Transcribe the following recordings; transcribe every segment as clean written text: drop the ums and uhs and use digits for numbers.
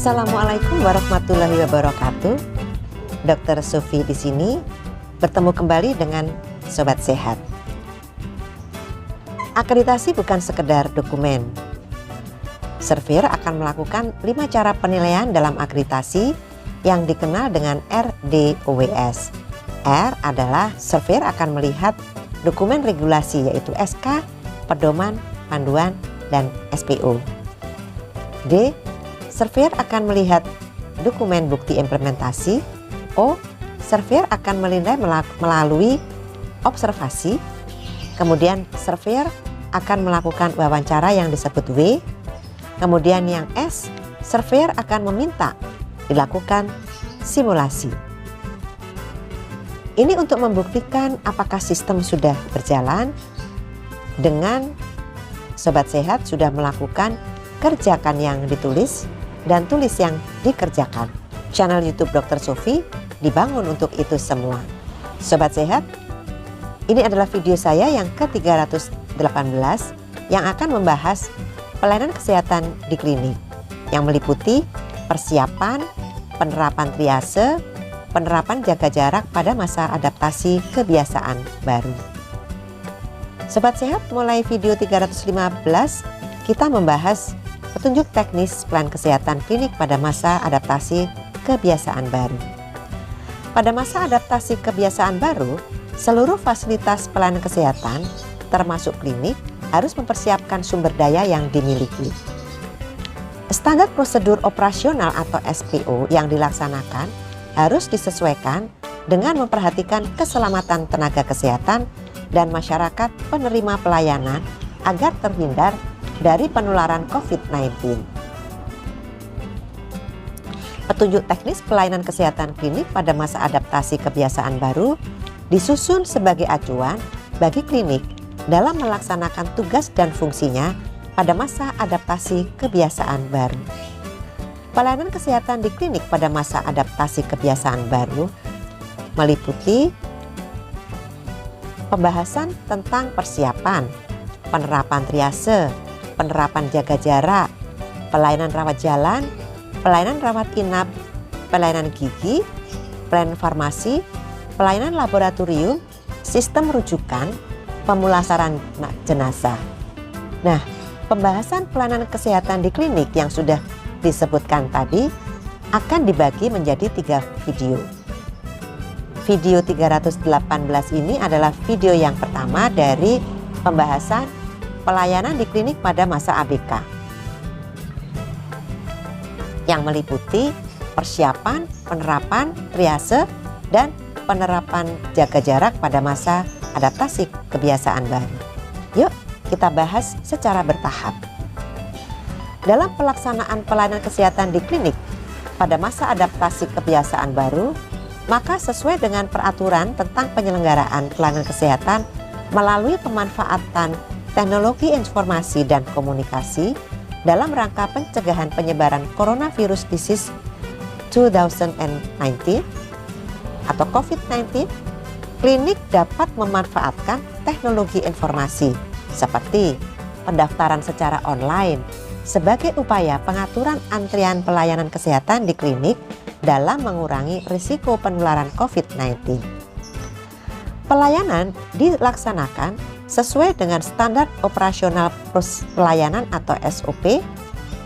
Assalamualaikum warahmatullahi wabarakatuh. Dr. Sofi di sini bertemu kembali dengan Sobat Sehat. Akreditasi bukan sekedar dokumen. Surveyor akan melakukan 5 cara penilaian dalam akreditasi yang dikenal dengan RDOWS. R adalah surveyor akan melihat dokumen regulasi yaitu SK, pedoman, panduan, dan SPO. D. Surveyor akan melihat dokumen bukti implementasi. O. Surveyor akan menilai melalui observasi. Kemudian surveyor akan melakukan wawancara yang disebut W. Kemudian yang S, surveyor akan meminta dilakukan simulasi. Ini untuk membuktikan apakah sistem sudah berjalan dengan Sobat Sehat sudah melakukan kerjakan yang ditulis dan tulis yang dikerjakan. Channel YouTube Dr. Sofi dibangun untuk itu semua. Sobat Sehat, ini adalah video saya yang ke-318 yang akan membahas pelayanan kesehatan di klinik yang meliputi persiapan, penerapan triase, penerapan jaga jarak pada masa adaptasi kebiasaan baru. Sobat Sehat, mulai video 315 kita membahas petunjuk teknis pelayanan kesehatan klinik pada masa adaptasi kebiasaan baru. Pada masa adaptasi kebiasaan baru, seluruh fasilitas pelayanan kesehatan, termasuk klinik, harus mempersiapkan sumber daya yang dimiliki. Standar prosedur operasional atau SPO yang dilaksanakan harus disesuaikan dengan memperhatikan keselamatan tenaga kesehatan dan masyarakat penerima pelayanan agar terhindar dari penularan COVID-19. Petunjuk teknis pelayanan kesehatan klinik pada masa adaptasi kebiasaan baru disusun sebagai acuan bagi klinik dalam melaksanakan tugas dan fungsinya pada masa adaptasi kebiasaan baru. Pelayanan kesehatan di klinik pada masa adaptasi kebiasaan baru meliputi pembahasan tentang persiapan, penerapan triase, penerapan jaga jarak, pelayanan rawat jalan, pelayanan rawat inap, pelayanan gigi, pelayanan farmasi, pelayanan laboratorium, sistem rujukan, pemulasaran jenazah. Nah, pembahasan pelayanan kesehatan di klinik yang sudah disebutkan tadi akan dibagi menjadi 3 video. Video 318 ini adalah video yang pertama dari pembahasan pelayanan di klinik pada masa ABK yang meliputi persiapan, penerapan, triase, dan penerapan jaga jarak pada masa adaptasi kebiasaan baru. Yuk kita bahas secara bertahap. Dalam pelaksanaan pelayanan kesehatan di klinik pada masa adaptasi kebiasaan baru, maka sesuai dengan peraturan tentang penyelenggaraan pelayanan kesehatan melalui pemanfaatan teknologi informasi dan komunikasi dalam rangka pencegahan penyebaran coronavirus disease 2019 atau COVID-19, klinik dapat memanfaatkan teknologi informasi seperti pendaftaran secara online sebagai upaya pengaturan antrian pelayanan kesehatan di klinik dalam mengurangi risiko penularan COVID-19. Pelayanan dilaksanakan sesuai dengan standar operasional pelayanan atau SOP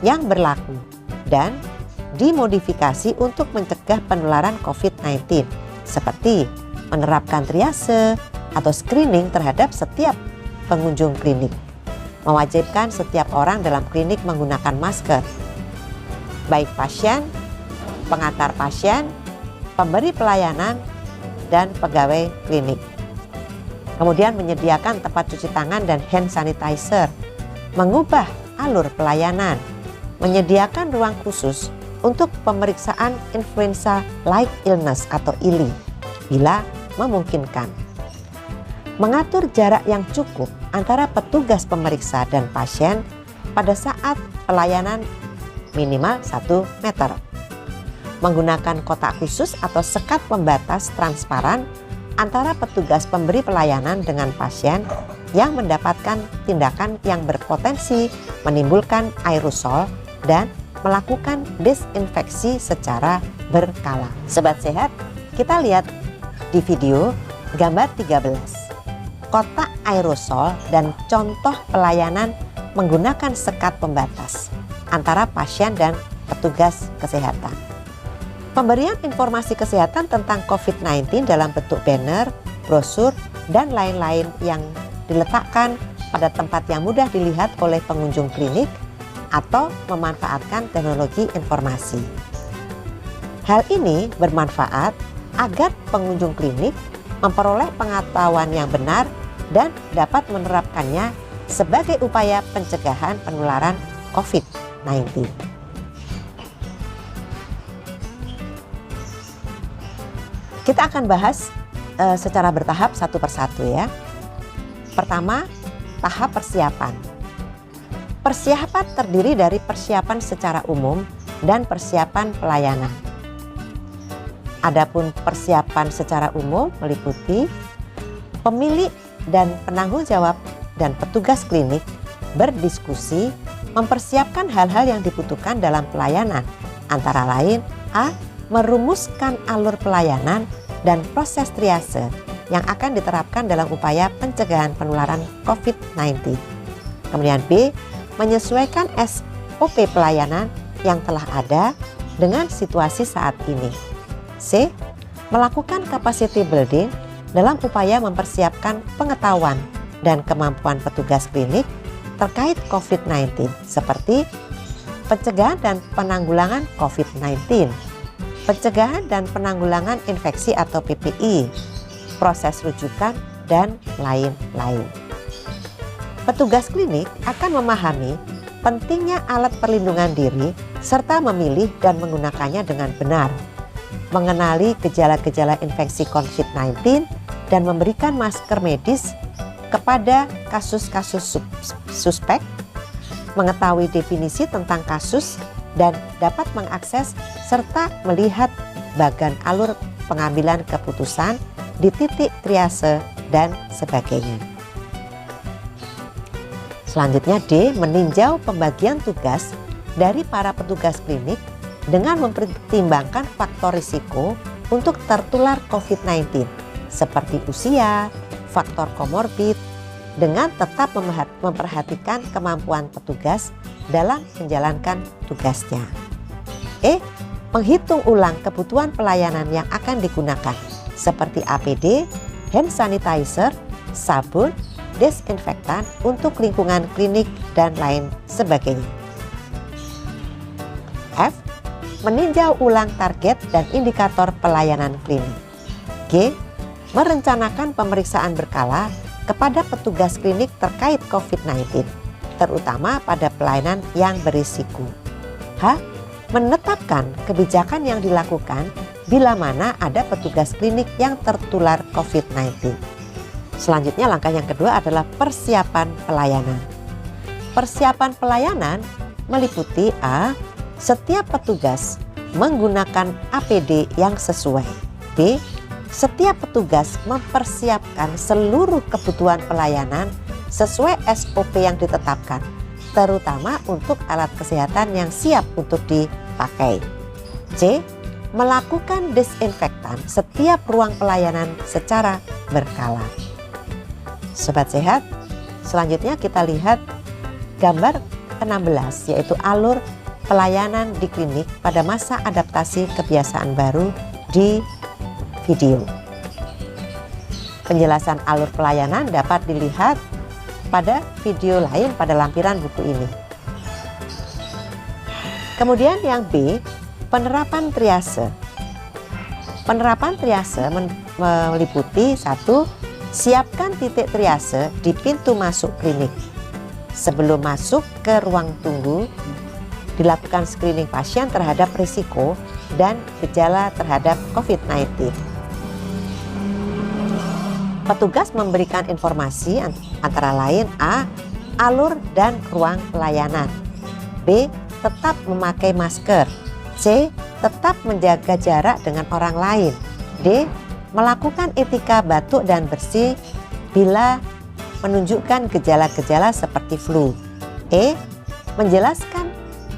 yang berlaku dan dimodifikasi untuk mencegah penularan COVID-19 seperti menerapkan triase atau screening terhadap setiap pengunjung klinik, mewajibkan setiap orang dalam klinik menggunakan masker, baik pasien, pengantar pasien, pemberi pelayanan, dan pegawai klinik. Kemudian menyediakan tempat cuci tangan dan hand sanitizer, mengubah alur pelayanan, menyediakan ruang khusus untuk pemeriksaan influenza-like illness atau ILI bila memungkinkan, mengatur jarak yang cukup antara petugas pemeriksa dan pasien pada saat pelayanan minimal 1 meter, menggunakan kotak khusus atau sekat pembatas transparan antara petugas pemberi pelayanan dengan pasien yang mendapatkan tindakan yang berpotensi menimbulkan aerosol dan melakukan desinfeksi secara berkala. Sobat Sehat, kita lihat di video gambar 13. Kotak aerosol dan contoh pelayanan menggunakan sekat pembatas antara pasien dan petugas kesehatan. Pemberian informasi kesehatan tentang COVID-19 dalam bentuk banner, brosur, dan lain-lain yang diletakkan pada tempat yang mudah dilihat oleh pengunjung klinik atau memanfaatkan teknologi informasi. Hal ini bermanfaat agar pengunjung klinik memperoleh pengetahuan yang benar dan dapat menerapkannya sebagai upaya pencegahan penularan COVID-19. Kita akan bahas secara bertahap satu persatu ya. Pertama, tahap persiapan. Persiapan terdiri dari persiapan secara umum dan persiapan pelayanan. Adapun persiapan secara umum meliputi pemilik dan penanggung jawab dan petugas klinik berdiskusi mempersiapkan hal-hal yang dibutuhkan dalam pelayanan, antara lain A. Merumuskan alur pelayanan dan proses triase yang akan diterapkan dalam upaya pencegahan penularan COVID-19. Kemudian B. Menyesuaikan SOP pelayanan yang telah ada dengan situasi saat ini. C. Melakukan capacity building dalam upaya mempersiapkan pengetahuan dan kemampuan petugas klinik terkait COVID-19 seperti pencegahan dan penanggulangan COVID-19, pencegahan dan penanggulangan infeksi atau PPI, proses rujukan, dan lain-lain. Petugas klinik akan memahami pentingnya alat perlindungan diri serta memilih dan menggunakannya dengan benar, mengenali gejala-gejala infeksi COVID-19 dan memberikan masker medis kepada kasus-kasus suspek, mengetahui definisi tentang kasus dan dapat mengakses serta melihat bagan alur pengambilan keputusan di titik triase dan sebagainya. Selanjutnya D. Meninjau pembagian tugas dari para petugas klinik dengan mempertimbangkan faktor risiko untuk tertular COVID-19 seperti usia, faktor komorbid, dengan tetap memperhatikan kemampuan petugas dalam menjalankan tugasnya. E. Menghitung ulang kebutuhan pelayanan yang akan digunakan seperti APD, hand sanitizer, sabun, desinfektan untuk lingkungan klinik, dan lain sebagainya. F. Meninjau ulang target dan indikator pelayanan klinik. G. Merencanakan pemeriksaan berkala kepada petugas klinik terkait COVID-19, terutama pada pelayanan yang berisiko. H. Menetapkan kebijakan yang dilakukan bila mana ada petugas klinik yang tertular COVID-19. Selanjutnya langkah yang kedua adalah persiapan pelayanan. Persiapan pelayanan meliputi A. Setiap petugas menggunakan APD yang sesuai. B. Setiap petugas mempersiapkan seluruh kebutuhan pelayanan sesuai SOP yang ditetapkan, terutama untuk alat kesehatan yang siap untuk dipakai. C. Melakukan desinfektan setiap ruang pelayanan secara berkala. Sobat Sehat, selanjutnya kita lihat gambar ke-16, yaitu alur pelayanan di klinik pada masa adaptasi kebiasaan baru di video. Penjelasan alur pelayanan dapat dilihat pada video lain pada lampiran buku ini. Kemudian yang B, penerapan triase. Penerapan triase meliputi 1. Siapkan titik triase di pintu masuk klinik. Sebelum masuk ke ruang tunggu, dilakukan screening pasien terhadap risiko dan gejala terhadap COVID-19. Petugas memberikan informasi antara lain A. Alur dan ruang pelayanan. B. Tetap memakai masker. C. Tetap menjaga jarak dengan orang lain. D. Melakukan etika batuk dan bersih bila menunjukkan gejala-gejala seperti flu. E. Menjelaskan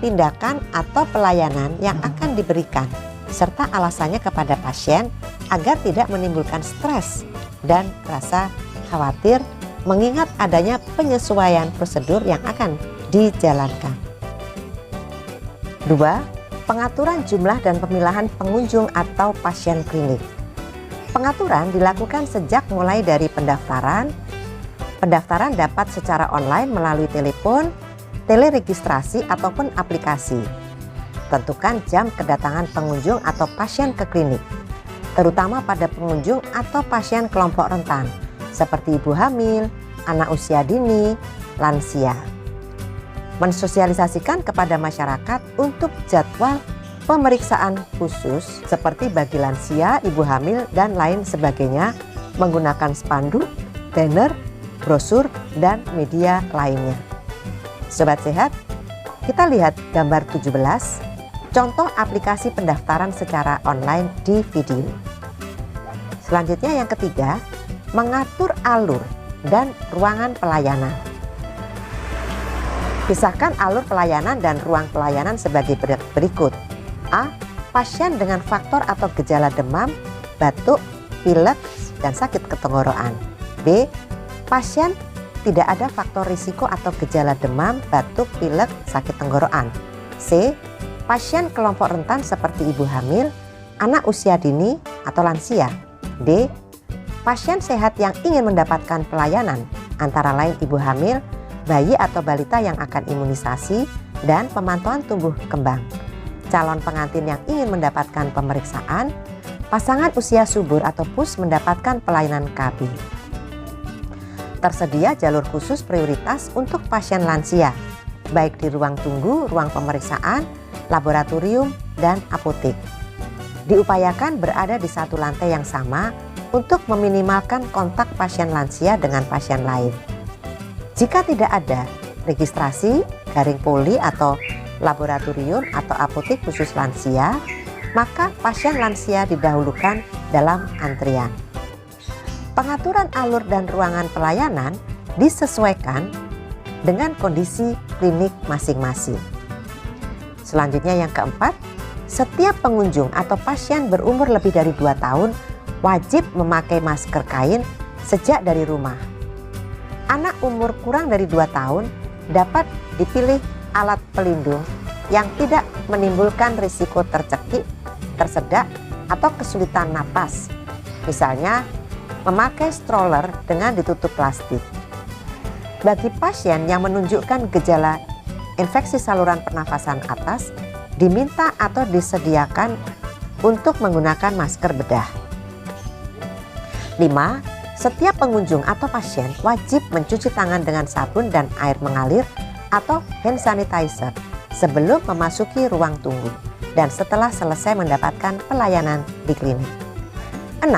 tindakan atau pelayanan yang akan diberikan, serta alasannya kepada pasien agar tidak menimbulkan stres dan rasa khawatir mengingat adanya penyesuaian prosedur yang akan dijalankan. 2. Pengaturan jumlah dan pemilahan pengunjung atau pasien klinik. Pengaturan dilakukan sejak mulai dari pendaftaran. Pendaftaran dapat secara online melalui telepon, teleregistrasi ataupun aplikasi. Tentukan jam kedatangan pengunjung atau pasien ke klinik, terutama pada pengunjung atau pasien kelompok rentan seperti ibu hamil, anak usia dini, lansia. Mensosialisasikan kepada masyarakat untuk jadwal pemeriksaan khusus seperti bagi lansia, ibu hamil, dan lain sebagainya menggunakan spanduk, banner, brosur, dan media lainnya. Sobat Sehat, kita lihat gambar 17, contoh aplikasi pendaftaran secara online di video. Selanjutnya yang ketiga, mengatur alur dan ruangan pelayanan. Pisahkan alur pelayanan dan ruang pelayanan sebagai berikut. A. Pasien dengan faktor atau gejala demam, batuk, pilek, dan sakit tenggorokan. B. Pasien tidak ada faktor risiko atau gejala demam, batuk, pilek, sakit tenggorokan. C. Pasien kelompok rentan seperti ibu hamil, anak usia dini, atau lansia. D. Pasien sehat yang ingin mendapatkan pelayanan, antara lain ibu hamil, bayi atau balita yang akan imunisasi, dan pemantauan tumbuh kembang. Calon pengantin yang ingin mendapatkan pemeriksaan, pasangan usia subur atau PUS mendapatkan pelayanan KB. Tersedia jalur khusus prioritas untuk pasien lansia, baik di ruang tunggu, ruang pemeriksaan, laboratorium, dan apotek. Diupayakan berada di satu lantai yang sama untuk meminimalkan kontak pasien lansia dengan pasien lain. Jika tidak ada registrasi, garing poli atau laboratorium atau apotek khusus lansia, maka pasien lansia didahulukan dalam antrian. Pengaturan alur dan ruangan pelayanan disesuaikan dengan kondisi klinik masing-masing. Selanjutnya yang keempat, setiap pengunjung atau pasien berumur lebih dari 2 tahun wajib memakai masker kain sejak dari rumah. Anak umur kurang dari 2 tahun dapat dipilih alat pelindung yang tidak menimbulkan risiko tercekik, tersedak, atau kesulitan napas. Misalnya, memakai stroller dengan ditutup plastik. Bagi pasien yang menunjukkan gejala infeksi saluran pernafasan atas, diminta atau disediakan untuk menggunakan masker bedah. 5. Setiap pengunjung atau pasien wajib mencuci tangan dengan sabun dan air mengalir atau hand sanitizer sebelum memasuki ruang tunggu dan setelah selesai mendapatkan pelayanan di klinik. 6.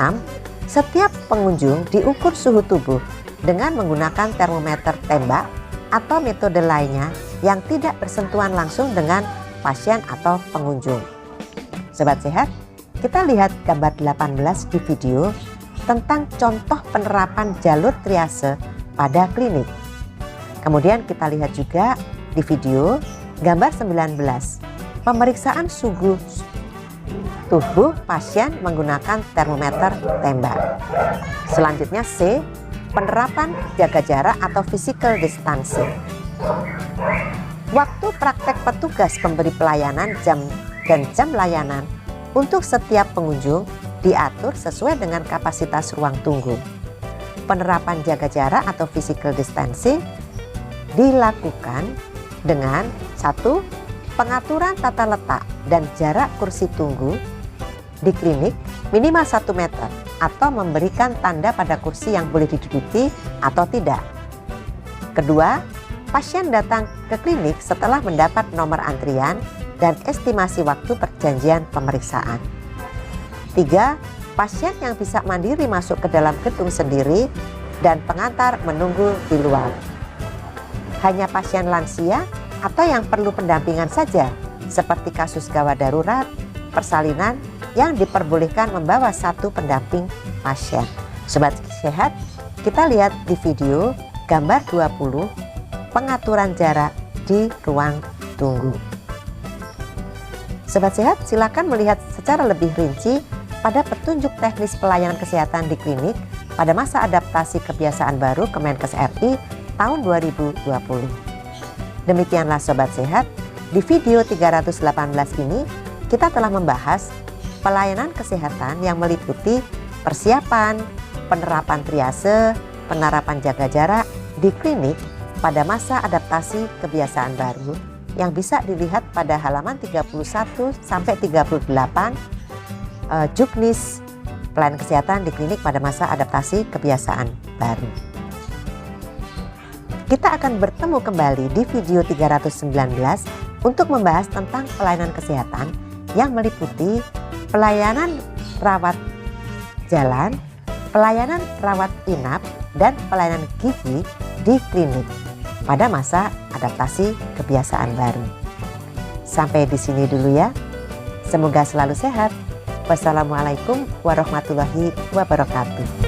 Setiap pengunjung diukur suhu tubuh dengan menggunakan termometer tembak atau metode lainnya yang tidak bersentuhan langsung dengan pasien atau pengunjung. Sobat Sehat, kita lihat gambar 18 di video tentang contoh penerapan jalur triase pada klinik. Kemudian kita lihat juga di video gambar 19, pemeriksaan suhu tubuh pasien menggunakan termometer tembak. Selanjutnya C, penerapan jaga jarak atau physical distancing. Waktu praktek petugas pemberi pelayanan dan jam layanan untuk setiap pengunjung diatur sesuai dengan kapasitas ruang tunggu. Penerapan jaga jarak atau physical distancing dilakukan dengan 1. Pengaturan tata letak dan jarak kursi tunggu di klinik minimal 1 meter atau memberikan tanda pada kursi yang boleh diduduki atau tidak. Kedua, pasien datang ke klinik setelah mendapat nomor antrian dan estimasi waktu perjanjian pemeriksaan. 3. Pasien yang bisa mandiri masuk ke dalam gedung sendiri dan pengantar menunggu di luar. Hanya pasien lansia atau yang perlu pendampingan saja, seperti kasus gawat darurat, persalinan, yang diperbolehkan membawa 1 pendamping pasien. Sobat Sehat, kita lihat di video gambar 20, pengaturan jarak di ruang tunggu. Sobat Sehat, silakan melihat secara lebih rinci pada petunjuk teknis pelayanan kesehatan di klinik pada masa adaptasi kebiasaan baru Kemenkes RI tahun 2020. Demikianlah Sobat Sehat, di video 318 ini kita telah membahas pelayanan kesehatan yang meliputi persiapan, penerapan triase, penerapan jaga jarak di klinik pada masa adaptasi kebiasaan baru yang bisa dilihat pada halaman 31 sampai 38 Juknis pelayanan kesehatan di klinik pada masa adaptasi kebiasaan baru. Kita akan bertemu kembali di video 319 untuk membahas tentang pelayanan kesehatan yang meliputi pelayanan rawat jalan, pelayanan rawat inap, dan pelayanan gizi di klinik pada masa adaptasi kebiasaan baru. Sampai di sini dulu ya. Semoga selalu sehat. Wassalamualaikum warahmatullahi wabarakatuh.